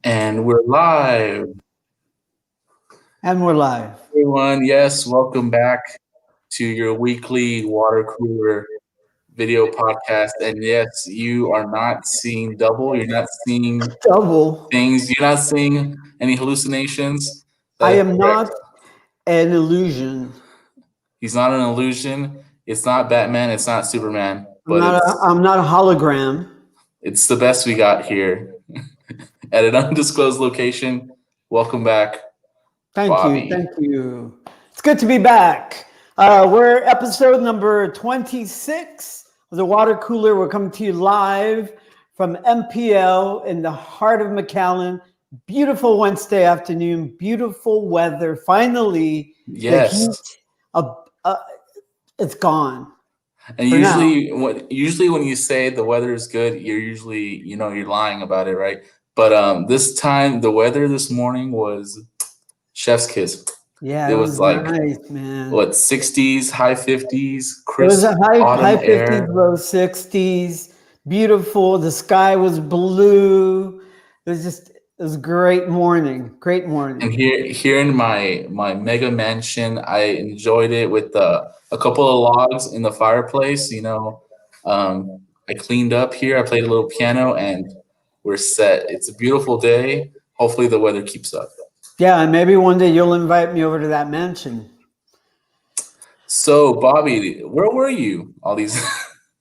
And we're live, And we're live. everyone. Yes, welcome back to your weekly water cooler video podcast. And yes, you are not seeing double. You're not seeing Double. things. You're not seeing any hallucinations. I That is am correct. not an illusion. He's not an illusion. It's not Batman. It's not Superman. I'm But not a, it's I'm not a hologram. it's the best we got here at an undisclosed location. Welcome back, Thank you. Bobby. Thank you. It's good to be back. We're episode number 26 of the water cooler. We're coming to you live from MPL in the heart of McAllen. Beautiful Wednesday afternoon. Beautiful weather. Finally, the heat Yes. uh, uh, it's gone And for now. usually when you say the weather is good, you're usually you're lying about it, right? But this time the weather this morning was chef's kiss. Yeah, It it was was like nice, man. what 60s, high 50s, It was crisp a high autumn 50s, air. low 60s. Beautiful. The sky was blue. It was a great morning. Great And morning. here in my mega mansion, I enjoyed it with a couple of logs in the fireplace. I cleaned up here. I played a little piano, and we're set. It's a beautiful day. Hopefully, the weather keeps up. Yeah, and maybe one day you'll invite me over to that mansion. So, Bobby, where were you all these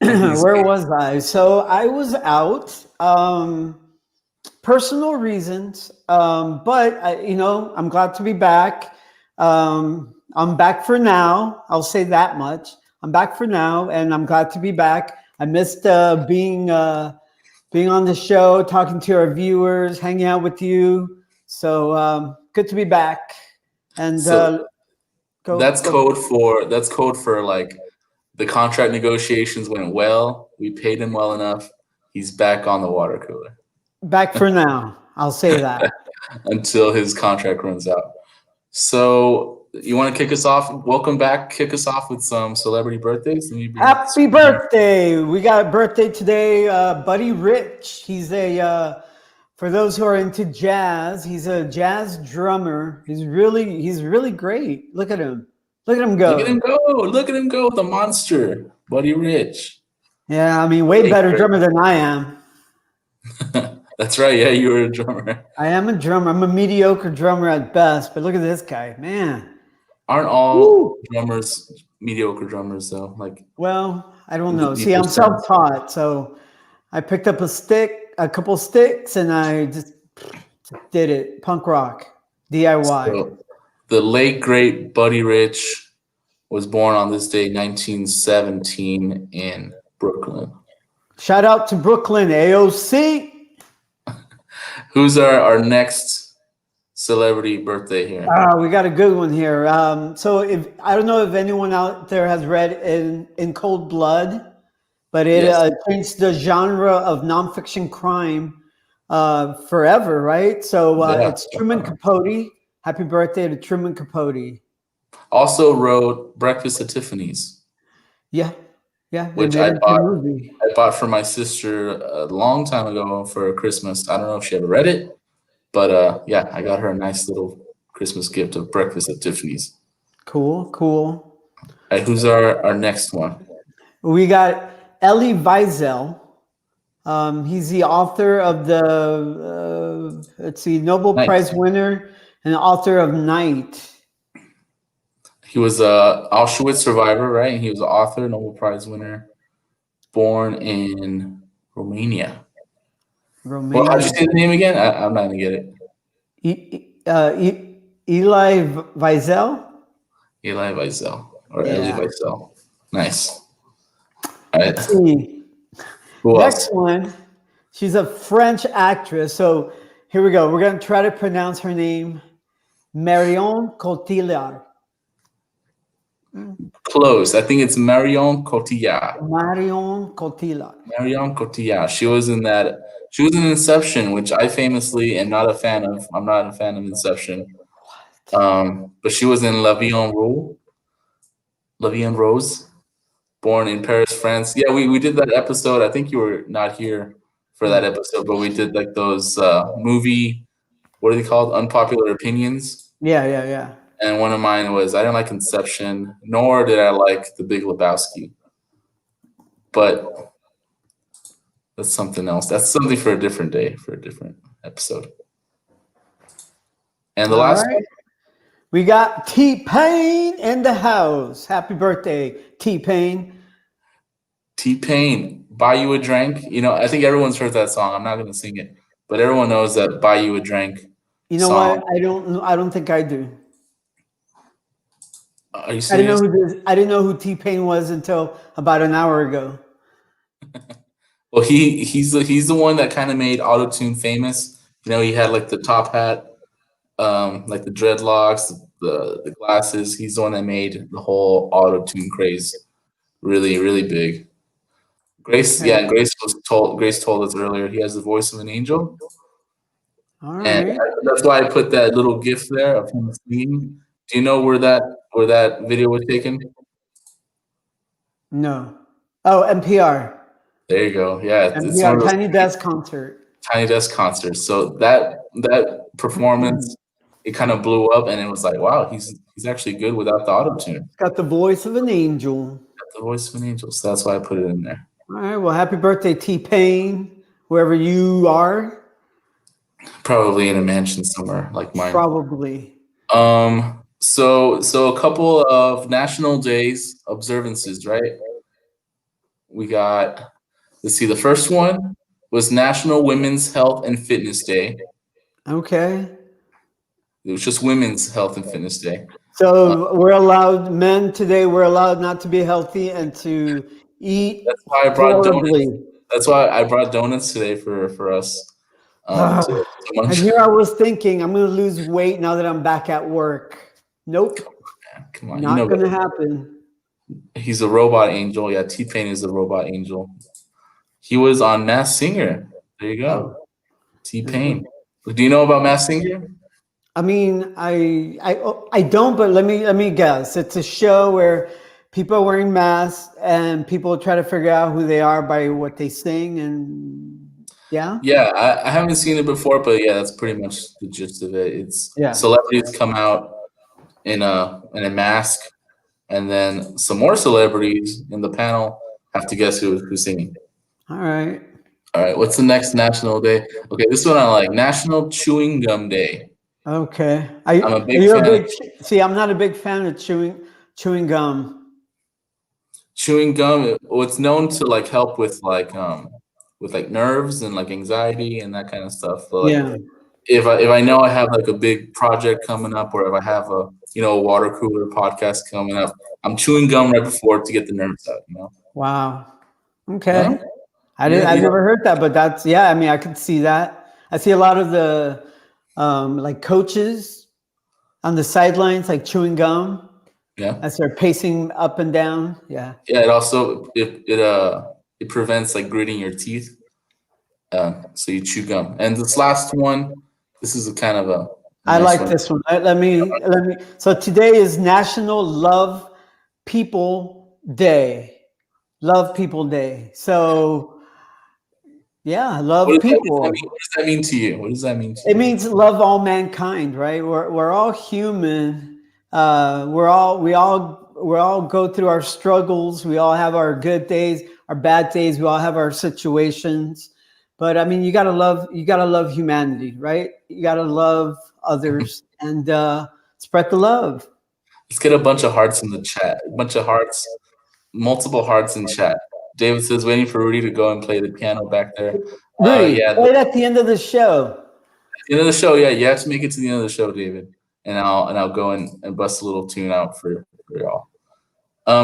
all these Where days? was I? So I was out. Personal reasons, but I'm glad to be back. I'm back for now. I'll say that much. I'm back for now, and I'm glad to be back. I missed being on the show, talking to our viewers, hanging out with you. So good to be back. And So go. that's code for like the contract negotiations went well. We paid him well enough. He's back on the water cooler Back for now. I'll say that. until his contract runs out. So you want to kick us off? Welcome back. Kick us off with some celebrity birthdays. Let me bring up the Happy screen here. birthday! We got a birthday today, Buddy Rich. He's for those who are into jazz, he's a jazz drummer. He's really great. Look at him. Look at him Look at him go. go. Look at him go. The monster, Buddy Rich. Yeah, I mean, way Hey, better drummer than I am. that's right. Yeah, you were a drummer. I am a drummer. I'm a mediocre drummer at best, but look at this guy, man. Aren't all Woo! drummers mediocre drummers though? Like Well, I don't the know. See, deeper I'm sounds. self-taught, so I picked up a couple sticks, and I just did it. Punk rock, DIY. So the late great Buddy Rich was born on this day, 1917, in Brooklyn. Shout out to Brooklyn, AOC. Who's our next celebrity birthday here? We got a good one here. So if I don't know if anyone out there has read in Cold Blood, but it Yes. changed the genre of nonfiction crime forever, right? So Yeah. it's Truman Capote. Happy birthday to Truman Capote. Also wrote Breakfast at Tiffany's, Yeah, yeah, they which made it into a movie. I bought for my sister a long time ago for Christmas. I don't know if she ever read it, but yeah, I got her a nice little Christmas gift of Breakfast at Tiffany's. Cool, cool. All right, who's our next one? We got Elie Wiesel. He's the author of let's see, Nobel Prize Nice. winner and author of Night. He was a Auschwitz survivor, right? And he was an author, Nobel Prize winner, born in Romania. Well, how'd you Romania. say the name again? I'm not gonna get it. Elie Wiesel. Eli Wiesel or Elie Yeah. Wiesel. Nice. All right. Let's see. Who Next else? one. She's a French actress. So here we go. We're going to try to pronounce her name. Marion Cotillard. Close. I think it's Marion Cotillard. Marion Cotillard. Marion Cotillard. She was in that. She was in Inception, which I famously am not a fan of. I'm not a fan of Inception. But she was in La Vie en Rose, born in Paris, France. Yeah, we did that episode. I think you were not here for that episode, but we did like those movie what are they called? Unpopular opinions. Yeah, yeah, yeah. And one of mine was I didn't like Inception, nor did I like The Big Lebowski. But that's something else. That's something for a different day, for a different episode. And the All last right. one, We got T-Pain in the house. Happy birthday, T-Pain. T-Pain, Buy You a Drink. You know, I think everyone's heard that song. I'm not going to sing it, but everyone knows that Buy You a Drink You know what? song. I don't think I do. Are you serious? I didn't know who T-Pain was until about an hour ago. Well, he's the one that kind of made autotune famous. You know, he had like the top hat, like the dreadlocks, the glasses. He's the one that made the whole autotune craze really, really big. Grace, Okay. yeah, Grace told us earlier he has the voice of an angel, All and right. that's why I put that little gif there of him singing. Do you know where that video was taken? No. Oh, NPR. There you go. Yeah, it's one NPR of those Tiny Desk concert. Tiny Desk concerts. So that performance, it kind of blew up, and it was like, wow, he's actually good without the auto tune. Got the voice of an angel. The voice of an angel. So that's why I put it in there. All right. Well, happy birthday, T-Pain, wherever you are. Probably in a mansion somewhere like mine. Probably. So a couple of national days observances, right? We got, let's see, the first one was National Women's Health and Fitness Day. Okay. It was just Women's Health and Fitness Day. So we're allowed, men today, we're allowed not to be healthy and to eat That's why I brought horribly. donuts. That's why I brought donuts today for us. To And munch. here I was thinking, I'm going to lose weight now that I'm back at work. Nope, Come on, you not know going to better. happen. He's a robot angel. Yeah, T-Pain is a robot angel. He was on Mass Singer. There you go. Oh. T-Pain. Do you know about Mass Singer? I mean, I don't, but let me guess. It's a show where people are wearing masks and people try to figure out who they are by what they sing, and yeah. Yeah, I haven't seen it before, but yeah, that's pretty much the gist of it. It's Yeah. celebrities come out in a mask, and then some more celebrities in the panel have to guess who's singing. All right. All right, what's the next national day? Okay, this one I like. National Chewing Gum Day. Okay. I'm a Are big you a fan of big, see, I'm not a big fan of chewing gum. chewing gum. It's known to like help with like nerves and like anxiety and that kind of stuff. So like Yeah. if I know I have like a big project coming up, or if I have a water cooler podcast coming up, I'm chewing gum right before to get the nerves out. Wow. Yeah, Okay. yeah, I've never heard that, but that's, yeah, I mean, I could see that. I see a lot of the, like coaches on the sidelines, like chewing gum yeah, as they're pacing up and down. Yeah. yeah. It also it prevents like gritting your teeth. So you chew gum. And this last one, this is a kind of a I nice like one. this one. Let me. So today is National Love People Day. Love People Day. So yeah, love What people. does that mean to you? What does that mean to It you? means love all mankind, right? We're all human. We all go through our struggles. We all have our good days, our bad days. We all have our situations. But I mean, you gotta love humanity, right? You gotta love others and spread the love. Let's get a bunch of hearts in the chat. A bunch of hearts, multiple hearts in chat. David says waiting for Rudy to go and play the piano back there. Rudy, Yeah, right at the end of the show. the end of the show. Yeah, you have to make it to the end of the show, David, and I'll go and bust a little tune out for y'all.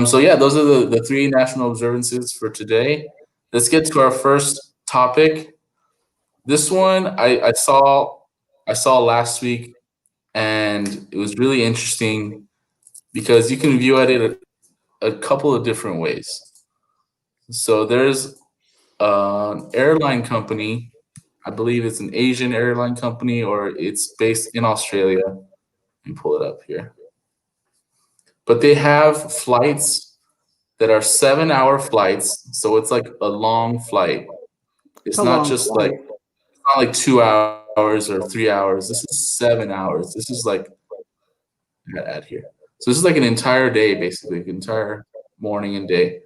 So yeah, those are the three national observances for today. Let's get to our first topic. This one I saw last week, and it was really interesting because you can view it a couple of different ways. So there's an airline company, I believe it's an Asian airline company, or it's based in Australia. Let me pull it up here. But they have flights that are 7-hour flights, so it's like a long flight. It's It's a not long just like flight. it's not like 2 hours. hours or 3 hours. This is 7 hours. This is like I gotta add here. So this is like an entire day, basically, an entire morning and day.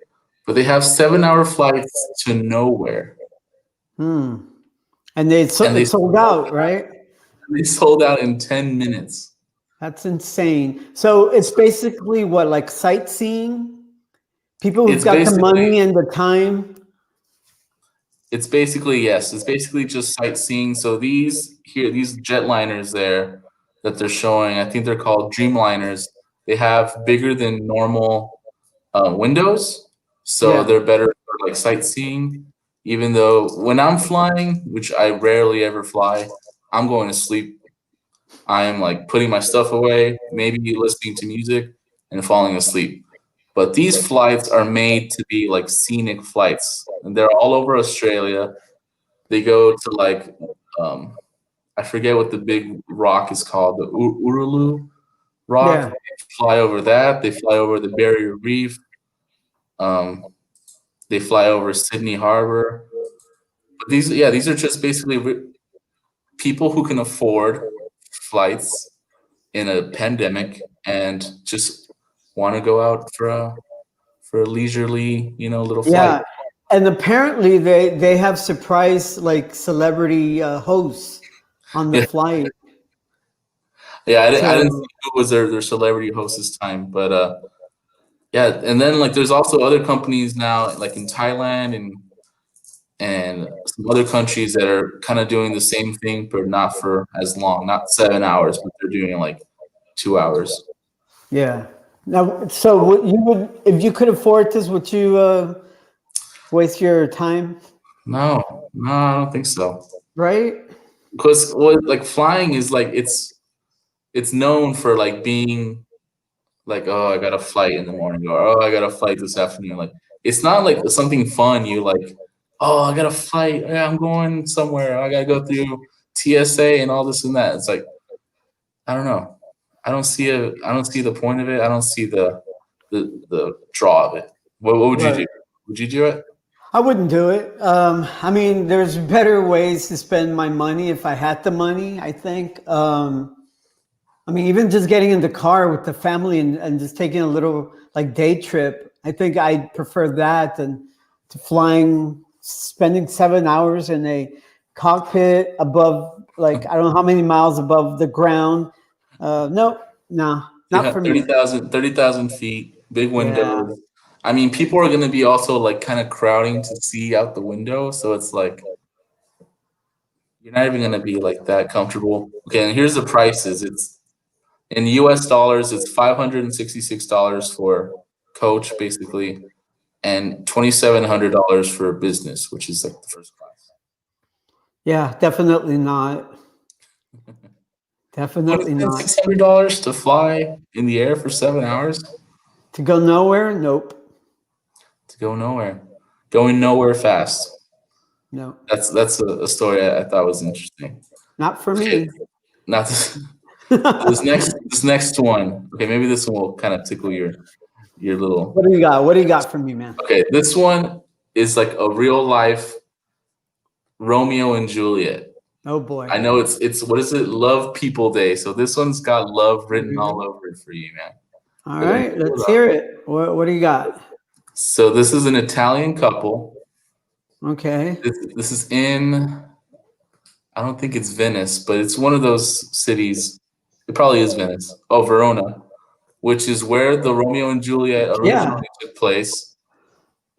But they have 7 hour flights to nowhere, Hmm. And and it's sold out, right? they sold out in 10 minutes. That's insane. So it's basically what, like sightseeing? People who've It's got the basically money and the time. It's basically yes. It's basically just sightseeing. So these jetliners there that they're showing, I think they're called Dreamliners. They have bigger than normal windows, so Yeah. they're better for like sightseeing. Even though when I'm flying, which I rarely ever fly, I'm going to sleep. I am like putting my stuff away, maybe listening to music and falling asleep. But these flights are made to be like scenic flights, and they're all over Australia. They go to like um, I forget what the big rock is called, the Urulu rock. Yeah. They fly over that. They fly over the Barrier Reef. Um, they fly over Sydney Harbor. But these are just basically people who can afford flights in a pandemic and just want to go out for a leisurely, little flight. Yeah. And apparently they have surprise like celebrity hosts on the Yeah, flight. yeah. I didn't see So who was their celebrity host this time, but yeah, and then like there's also other companies now, like in Thailand and some other countries that are kind of doing the same thing, but not for as long, not 7 hours, but they're doing like 2 hours. yeah. Now, so what you would, if you could afford this, would you waste your time? No, no, I don't think so. Right? Because what like flying is like it's known for like being like, oh, I got a flight in the morning, or oh, I got a flight this afternoon. Like it's not like something fun. You like, oh, I got a flight. Yeah, I'm going somewhere. I gotta go through TSA and all this and that. It's like I don't know. I don't see the point of it. I don't see the draw of it. What would you Right. do? Would you do it? I wouldn't do it. I mean, there's better ways to spend my money if I had the money, I think. I mean, even just getting in the car with the family and just taking a little like day trip, I think I'd prefer that than to flying, spending 7 hours in a cockpit above, like, I don't know how many miles above the ground. No, no, not Yeah, for me. 30,000 feet, big Yeah. windows. I mean, people are gonna be also like kind of crowding to see out the window, so it's like you're not even gonna be like that comfortable. Okay, and here's the prices. It's in US dollars, it's $566 for coach, basically, and $2,700 for business, which is like the first class. Yeah, definitely not. Definitely not. $2,600 to fly in the air for 7 hours To go nowhere? Nope. to go nowhere, going nowhere fast. No, That's a story I thought was interesting. not for Okay, me. not this next one. Okay, maybe this one will kind of tickle your little. What do you got? What do you got for me, man? Okay, this one is like a real life Romeo and Juliet. Oh boy. I know it's what is it? Love People Day. So this one's got love written all Mhm. over it for you, man. All So let me right, pull let's it up. hear it. What do you got? So this is an Italian couple. Okay. This is in I don't think it's Venice, but it's one of those cities. It probably is Venice. Oh, Verona, which is where the Romeo and Juliet Yeah. originally took place.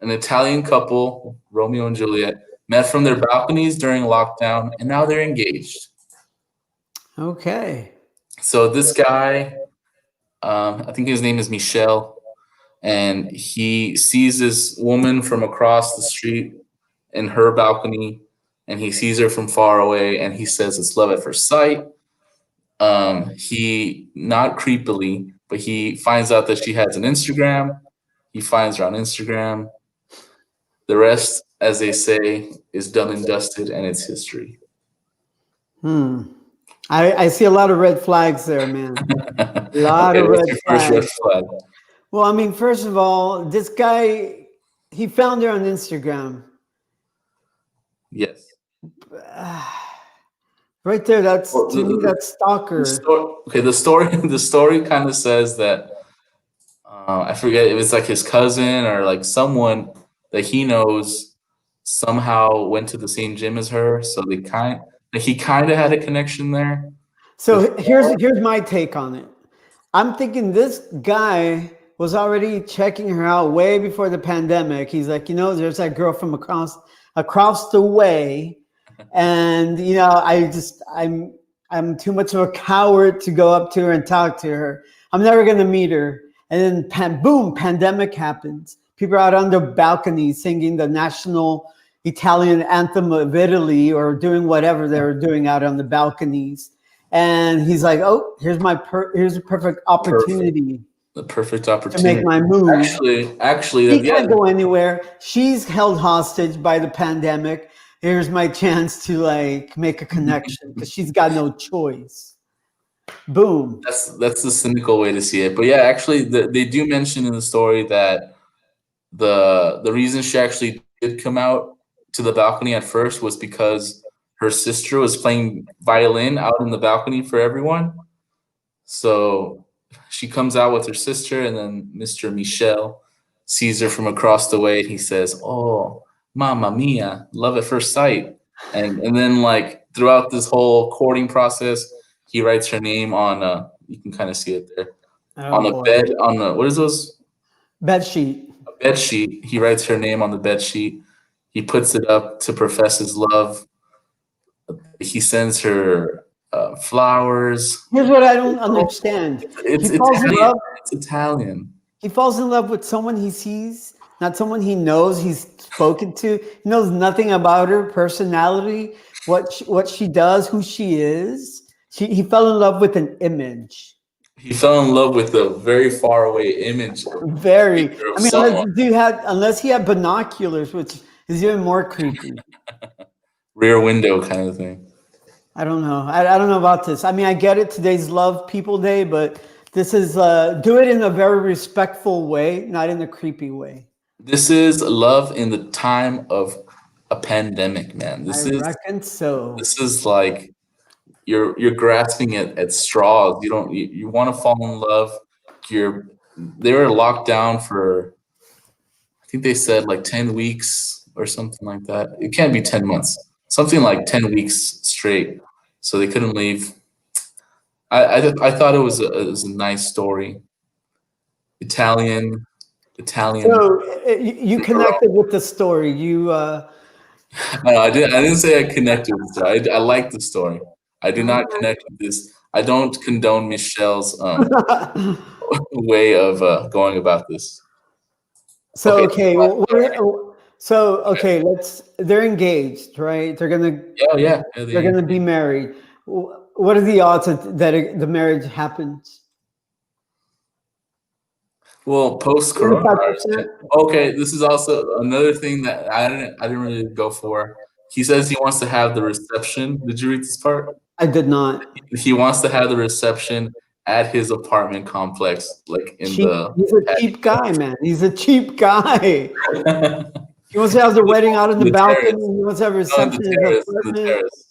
An Italian couple, Romeo and Juliet, met from their balconies during lockdown, and now they're engaged. Okay. So this guy, I think his name is Michel, and he sees this woman from across the street in her balcony, and he sees her from far away, and he says it's love at first sight. He not creepily, but he finds out that she has an Instagram. He finds her on Instagram. The rest, as they say, is done and dusted, and it's history. Hmm. I see a lot of red flags there, man. A lot Okay, of what's red your first red flags. flag? Well, I mean, first of all, this guy, he found her on Instagram. Yes. Right there, that's Well, to me, that's the stalker. story, okay, the story the story kind of says that I forget if it's like his cousin or like someone that he knows somehow went to the same gym as her, so they kind like he kind of had a connection there So before. here's my take on it. I'm thinking this guy was already checking her out way before the pandemic. He's like, there's that girl from across the way, and I'm too much of a coward to go up to her and talk to her. I'm never gonna meet her. And then boom, pandemic happens. People are out on the balcony singing the national Italian anthem of Italy or doing whatever they were doing out on the balconies. And he's like, "Oh, here's a perfect Perfect, opportunity the perfect to make opportunity. my move." Actually, He that yeah, can't go anywhere. She's held hostage by the pandemic. Here's my chance to like make a connection because she's got no choice. Boom. that's the cynical way to see it. But yeah, actually, they do mention in the story that the reason she actually did come out to the balcony at first was because her sister was playing violin out in the balcony for everyone. So she comes out with her sister, and then Mr. Michel sees her from across the way, and he says, "Oh, Mamma Mia, love at first sight." And then like throughout this whole courting process, he writes her name on you can kind of see it there Oh on a boy. bed on the what is those Bed sheet. a bed sheet. He writes her name on the bed sheet. He puts it up to profess his love. He sends her flowers. Here's what I don't understand. He It's falls in Italian. love. It's Italian. He falls in love with someone he sees, not someone he knows, he's spoken to. He knows nothing about her personality, what she does, who she is. He fell in love with an image. He fell in love with a very far away image or Very. picture of I mean, someone. unless he had binoculars, which is even more creepy. Rear window kind of thing. I don't know. I don't know about this. I mean, I get it. Today's Love People Day, but this is do it in a very respectful way, not in a creepy way. This is love in the time of a pandemic, man. I reckon so. This is like you're grasping at straws. You don't you want to fall in love. You're they were locked down for I think they said like 10 weeks or something like that. It can't be 10 months. Something like 10 weeks straight. So they couldn't leave. I thought it was a nice story. Italian Italian. So you connected with the story. You No, I didn't say I connected with the story. I like the story. I do not connect with this. I don't condone Michelle's way of going about this. so Okay. okay. Let's. They're engaged, right? Yeah, yeah. They're gonna be married. What are the odds the marriage happens? Well, post 25%? coronavirus. Okay, this is also another thing that I didn't really go for. He says he wants to have the reception. Did you read this part? I did not. He wants to have the reception at his apartment complex, like in Cheap. the He's a cheap guy, man. He's a cheap guy. He wants to have the wedding out on the balcony. terrace. He wants to have a No, reception in his the apartment. terrace.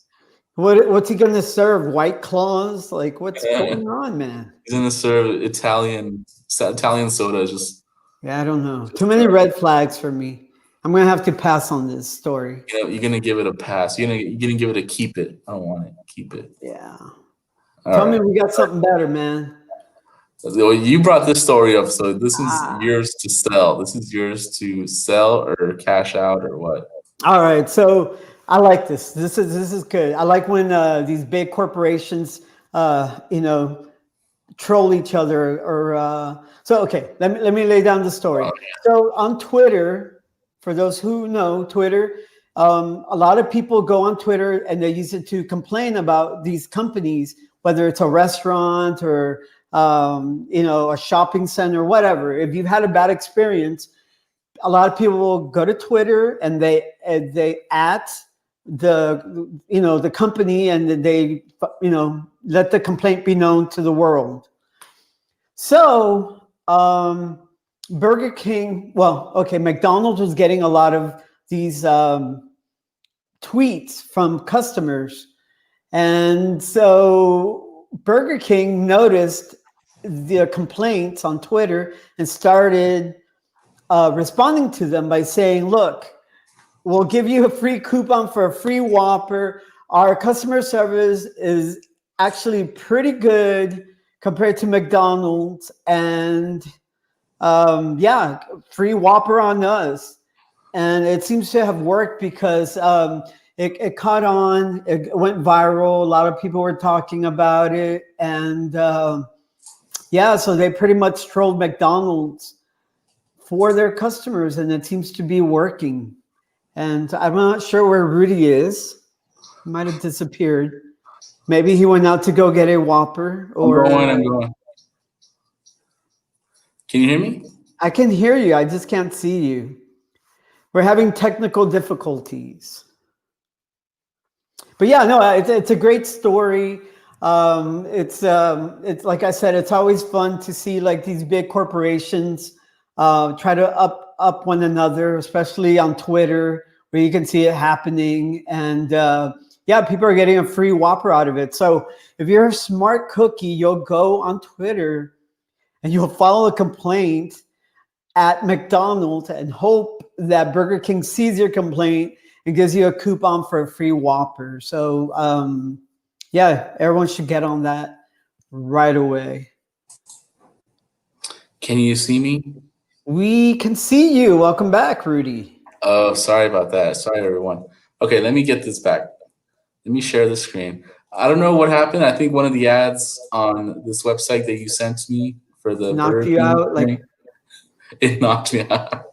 What's he gonna serve? White claws? Like what's going on, man? He's gonna serve Italian soda. Just Yeah, I don't know. Too many red flags for me. I'm gonna have to pass on this story. you're gonna give it a pass. You're gonna give it a keep it. I don't want it. Keep it. Yeah. All Tell me right. we got something better, man. Well, you brought this story up, so this is Ah. yours to sell. This is yours to sell or cash out or what? All right, so I like this. This is good. I like when these big corporations, troll each other. Or so. Okay, let me lay down the story. Oh, So on Twitter, for those who know Twitter, a lot of people go on Twitter and they use it to complain about these companies, whether it's a restaurant or a shopping center, whatever. If you've had a bad experience, a lot of people will go to Twitter and they at the company, and they let the complaint be known to the world. So Burger King, McDonald's was getting a lot of these tweets from customers, And so Burger King noticed the complaints on Twitter and started responding to them by saying, look, we'll give you a free coupon for a free Whopper. Our customer service is actually pretty good compared to McDonald's. And yeah, free Whopper on us. And it seems to have worked because it caught on, it went viral. A lot of people were talking about it. And yeah, so they pretty much trolled McDonald's for their customers, and it seems to be working. And I'm not sure where Rudy is. He might have disappeared. Maybe he went out to go get a Whopper. I'm going. Can you hear me? I can hear you. I just can't see you. We're having technical difficulties. But yeah, no, it's a great story. It's like I said, it's always fun to see like these big corporations try to up one another, especially on Twitter, where you can see it happening. And yeah, people are getting a free Whopper out of it. So if you're a smart cookie, you'll go on Twitter and you'll follow a complaint at McDonald's and hope that Burger King sees your complaint and gives you a coupon for a free Whopper. So yeah, everyone should get on that right away. Can you see me? We can see you. Welcome back, Rudy. Oh, sorry about that. Sorry, everyone. Okay, let me get this back. Let me share the screen. I don't know what happened. I think one of the ads on this website that you sent me for the Knocked you out. Like it knocked me out.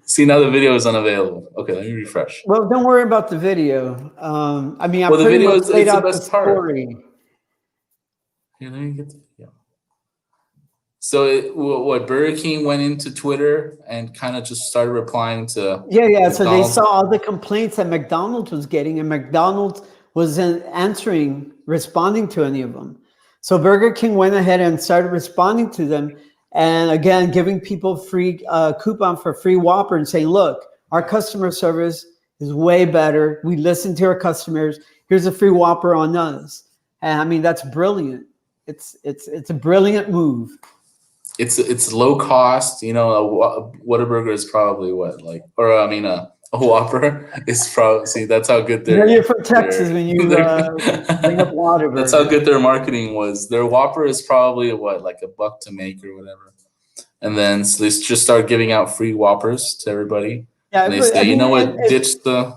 See, now the video is unavailable. Okay, let me refresh. Well, don't worry about the video. I mean, I well, the pretty video much is laid it's out the the best part. story. Here, let me get the video. So, what Burger King went into Twitter and kind of just started replying to Yeah. McDonald's. So they saw all the complaints that McDonald's was getting, and McDonald's wasn't responding to any of them. So Burger King went ahead and started responding to them, and again, giving people free coupon for free Whopper and saying, "Look, our customer service is way better. We listen to our customers. Here's a free Whopper on us." And I mean, that's brilliant. It's a brilliant move. It's low cost. You know, a Whataburger is probably what, like, or I mean, a Whopper is probably. See, that's how good they're. You're from Texas when you bring up Whataburger. That's how good their marketing was. Their Whopper is probably what, like $1 to make or whatever. And then so they just start giving out free Whoppers to everybody. Yeah, and they say, you know what, ditch the.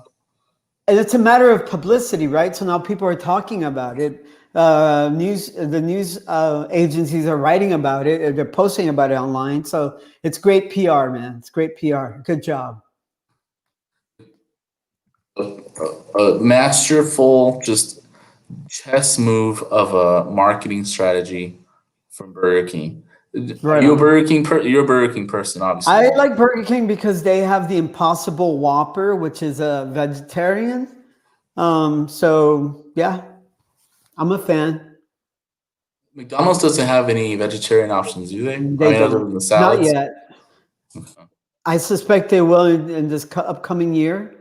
And it's a matter of publicity, right? So now people are talking about it. The news agencies are writing about it. They're posting about it online. So it's great PR, man. It's great PR. Good job. A masterful, just chess move of a marketing strategy from Burger King. Right. You're a Burger King person, obviously. I like Burger King because they have the Impossible Whopper, which is a vegetarian. So yeah, I'm a fan. McDonald's doesn't have any vegetarian options, do they? Other than the salads? Not yet. Okay. I suspect they will in this upcoming year,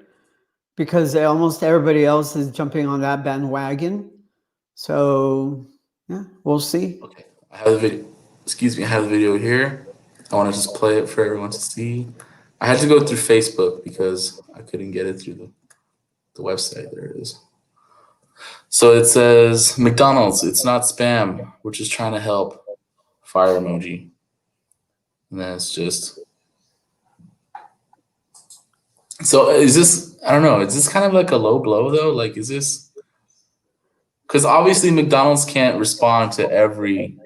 because almost everybody else is jumping on that bandwagon. So yeah, we'll see. Okay, I have the video. Excuse me, I have the video here. I want to just play it for everyone to see. I had to go through Facebook because I couldn't get it through the website. There it is. So it says, McDonald's, it's not spam. We're just trying to help. Fire emoji. And then it's just. So is this, I don't know, is this kind of like a low blow though? Like, is this, because obviously McDonald's can't respond to every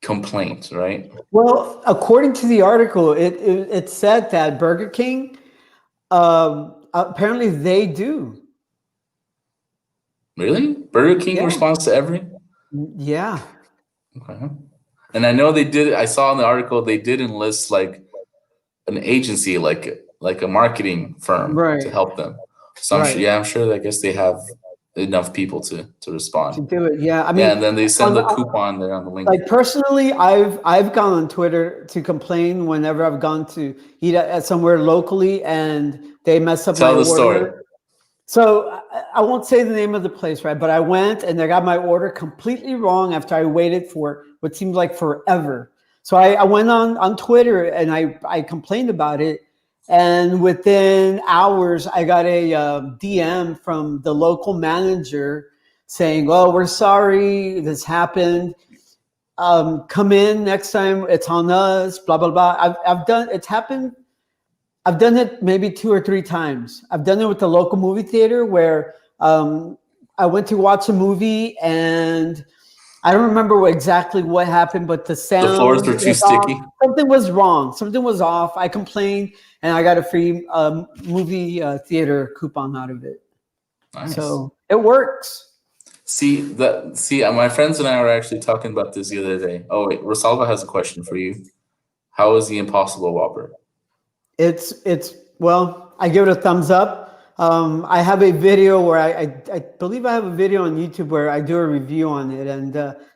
complaint, right? Well, according to the article, it said that Burger King, apparently they do. Really? Burger King responds to every? Yeah. Okay. And I know they did, I saw in the article, they did enlist like an agency, like a marketing firm to help them. So I'm sure, I guess they have enough people to respond. To do it, yeah. I mean, and then they send the coupon there on the link. Like personally, I've gone on Twitter to complain whenever I've gone to eat at somewhere locally and they mess up my order. Story. So I won't say the name of the place, right? But I went and they got my order completely wrong after I waited for what seemed like forever. So I went on Twitter and I complained about it. And within hours, I got a DM from the local manager saying, "Oh, we're sorry, this happened. Come in next time. It's on us." Blah blah blah. I've done. It's happened. I've done it maybe 2 or 3 times. I've done it with the local movie theater where I went to watch a movie and I don't remember exactly what happened, but the The floors sound were too was off. sticky. Something was wrong. Something was off. I complained, and I got a free movie theater coupon out of it. Nice. So it works. My friends and I were actually talking about this the other day. Oh wait, Rosalba has a question for you. How is the Impossible Whopper? It's well, I give it a thumbs up. I have a video where I believe I have a video on YouTube where I do a review on it, and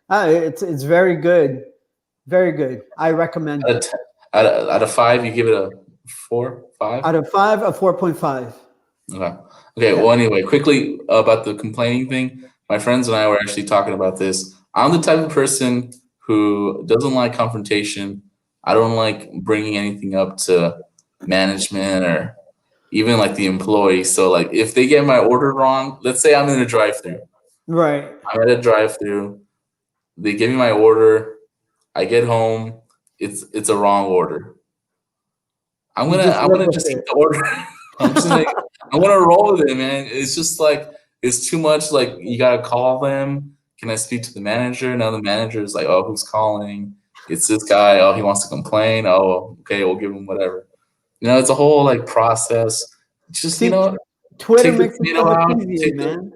it's very good, very good. I recommend Out of, it. ten, out of 5, you give it a 4, 5? Out of 5, a 4.5. Okay. Okay. Yeah. Well, anyway, quickly about the complaining thing. My friends and I were actually talking about this. I'm the type of person who doesn't like confrontation. I don't like bringing anything up to management or even like the employees. So, like, if they get my order wrong, let's say I'm in a drive-through. Right. I'm at a drive-through. They give me my order. I get home. It's a wrong order. I'm You gonna just I'm live gonna with just keep it. the order. I'm gonna roll with it, man. It's just like it's too much. Like you gotta call them. Can I speak to the manager? Now the manager is like, oh, who's calling? It's this guy. Oh, he wants to complain. Oh, okay, we'll give him whatever. It's a whole like process. Just See, Twitter take the makes it so tomato much out. easier, man.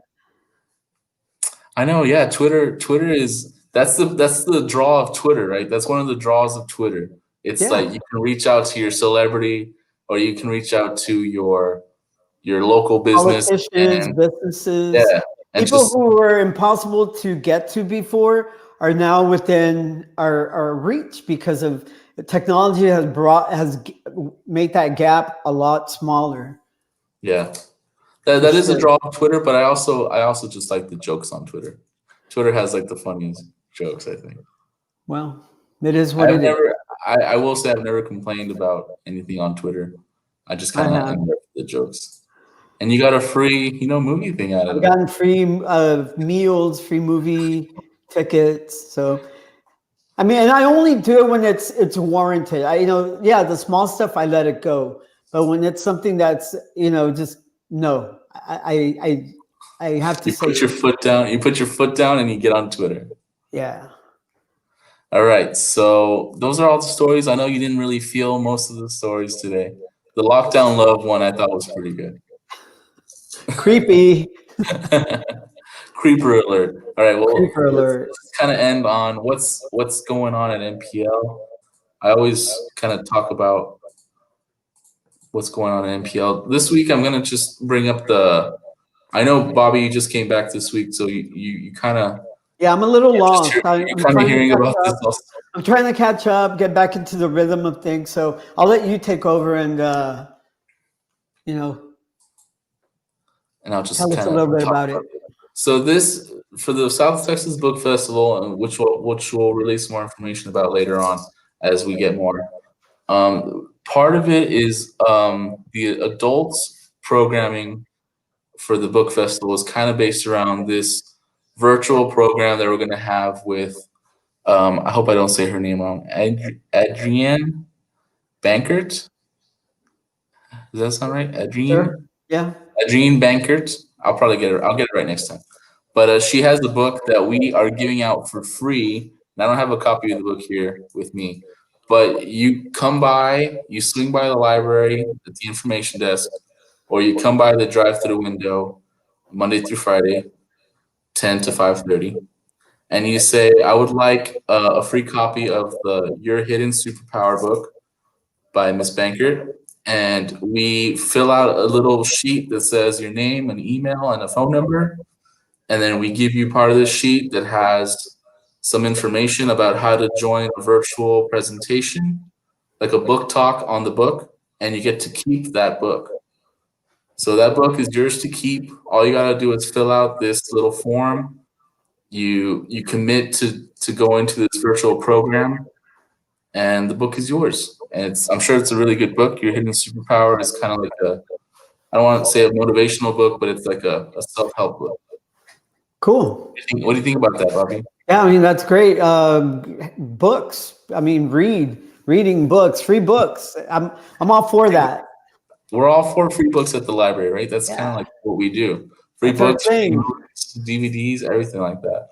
I know, yeah. Twitter is that's the draw of Twitter, right? That's one of the draws of Twitter. It's like Yeah. you can reach out to your celebrity, or you can reach out to your local business, Politicians, and businesses, yeah, and people just who were impossible to get to before are now within our reach because of technology has made that gap a lot smaller. yeah. That For that is a sure. draw of Twitter, but I also just like the jokes on Twitter. Twitter has like the funniest jokes, I think. Well, it is what I've it is. never I will say I've never complained about anything on Twitter. I just I kind of have. end up with the jokes. And you got a free, movie thing out I've of it. gotten free meals, free movie tickets. So I mean, and I only do it when it's warranted. Yeah, the small stuff I let it go, but when it's something that's just no, I have to You say put your foot down. You put your foot down, and you get on Twitter. yeah. All right. So those are all the stories. I know you didn't really feel most of the stories today. The lockdown love one I thought was pretty good. Creepy. Creeper alert. All right. Well, Creeper let's, alert. let's kind of end on what's going on at NPL. I always kind of talk about what's going on at NPL. This week, I'm gonna just bring up the. I know Bobby, you just came back this week, so you kind of Yeah, I'm a little lost. you're I'm kind of trying to hearing catch about this up. also. I'm trying to catch up, get back into the rhythm of things. So I'll let you take over and you know And I'll just tell us kind a of little bit talk about about it. it. So this for the South Texas Book Festival, which we'll release more information about later on as we get more. Part of it is the adults programming for the book festival is kind of based around this virtual program that we're going to have with. I hope I don't say her name wrong. Adrienne Bankert. Does that sound right? Sure. Yeah. Adrienne Bankert. I'll probably get it. I'll get it right next time. But she has a book that we are giving out for free. And I don't have a copy of the book here with me. But you come by, you swing by the library at the information desk, or you come by the drive-through window Monday through Friday, 10 to 5:30, and you say, "I would like a free copy of the Your Hidden Superpower book by Miss Bankert." And we fill out a little sheet that says your name, an email, and a phone number. And then we give you part of this sheet that has some information about how to join a virtual presentation, like a book talk on the book, and you get to keep that book. So that book is yours to keep. All you gotta do is fill out this little form. You commit to go into this virtual program, and the book is yours. And I'm sure it's a really good book. Your Hidden Superpower is kind of like I don't want to say a motivational book, but it's like a self help book. Cool. What do you think about that, Bobby? Yeah, I mean, that's great. Books. I mean, reading books, free books. I'm all for that. We're all for free books at the library, right? That's kind of like what we do. Free That's our books, free thing. movies, DVDs, everything like that.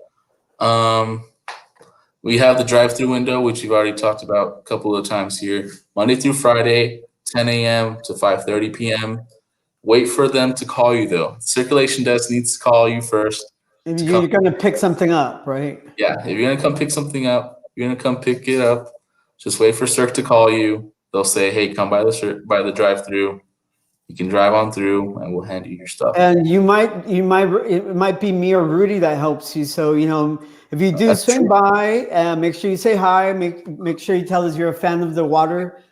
We have the drive-through window, which you've already talked about a couple of times here. Monday through Friday, 10 a.m. to 5:30 p.m. Wait for them to call you, though. Circulation desk needs to call you first. You're going to pick something up, right? Yeah, if you're going to come pick something up, you're going to come pick it up. Just wait for Circ to call you. They'll say, hey, come by the drive-through. You can drive on through, and we'll hand you your stuff. And it might be me or Rudy that helps you. So, if you do swing by, make sure you say hi. Make sure you tell us you're a fan of the water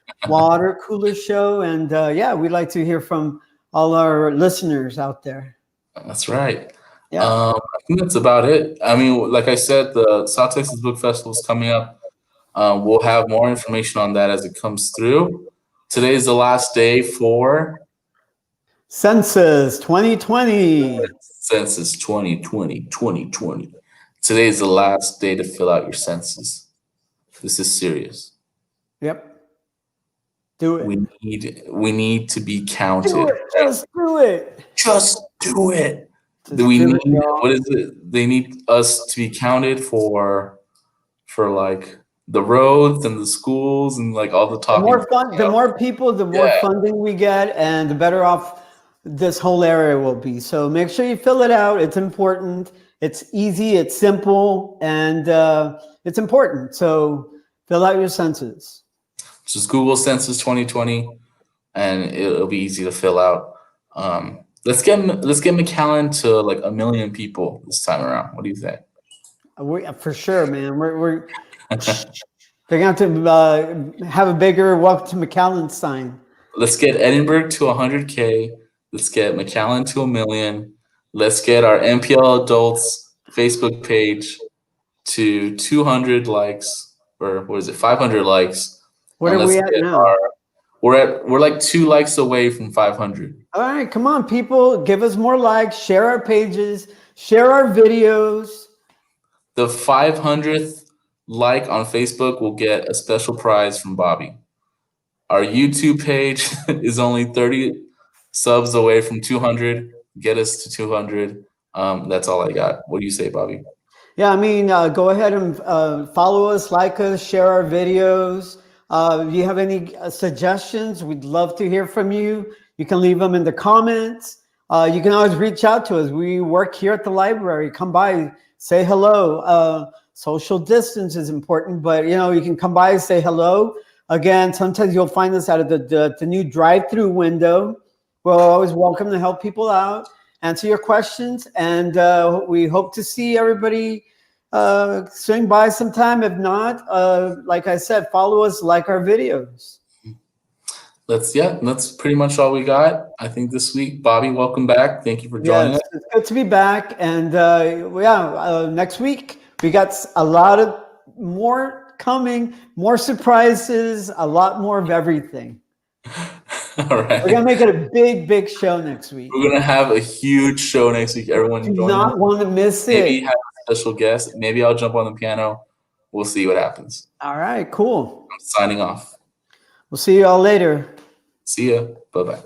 cooler show. And yeah, we'd like to hear from all our listeners out there. That's right. Yeah. I think that's about it. I mean, like I said, the South Texas Book Festival is coming up. We'll have more information on that as it comes through. Today is the last day for Census 2020. Census 2020. Today is the last day to fill out your census. This is serious. Yep. Do it. We need to be counted. Do it. Just do it. Just do it. What is it? They need us to be counted for like the roads and the schools and like all the talking. The more people, the more funding we get, and the better off this whole area will be. So make sure you fill it out. It's important. It's easy. It's simple, and it's important. So fill out your census. Just Google Census 2020, and it'll be easy to fill out. Let's get McAllen to like 1 million people this time around. What do you think? For sure, man. We're they're going to have a bigger welcome to McAllen sign. Let's get Edinburgh to 100K. Let's get McAllen to 1 million. Let's get our MPL Adults Facebook page to 200 likes, or what is it, 500 likes. What are we at now? We're like 2 likes away from 500. All right, come on, people. Give us more likes. Share our pages. Share our videos. The 500th like on Facebook will get a special prize from Bobby. Our YouTube page is only 30 subs away from 200. Get us to 200. That's all I got. What do you say, Bobby? Yeah, I mean, go ahead and follow us, like us, share our videos. If you have any suggestions, we'd love to hear from you. You can leave them in the comments. You can always reach out to us. We work here at the library. Come by, say hello. Social distance is important, but you can come by and say hello. Again, sometimes you'll find us out of the new drive-through window. We're always welcome to help people out, answer your questions, and we hope to see everybody swing by sometime. If not, like I said, follow us, like our videos. That's pretty much all we got, I think, this week. Bobby, welcome back. Thank you for joining us. It's good to be back. And next week we got a lot of more coming, more surprises, a lot more of everything. All right. We're gonna make it a big show next week. We're gonna have a huge show next week. Everyone do not want to miss it. Maybe have a special guest. Maybe I'll jump on the piano. We'll see what happens. All right, cool. I'm signing off. We'll see you all later. See ya. Bye-bye.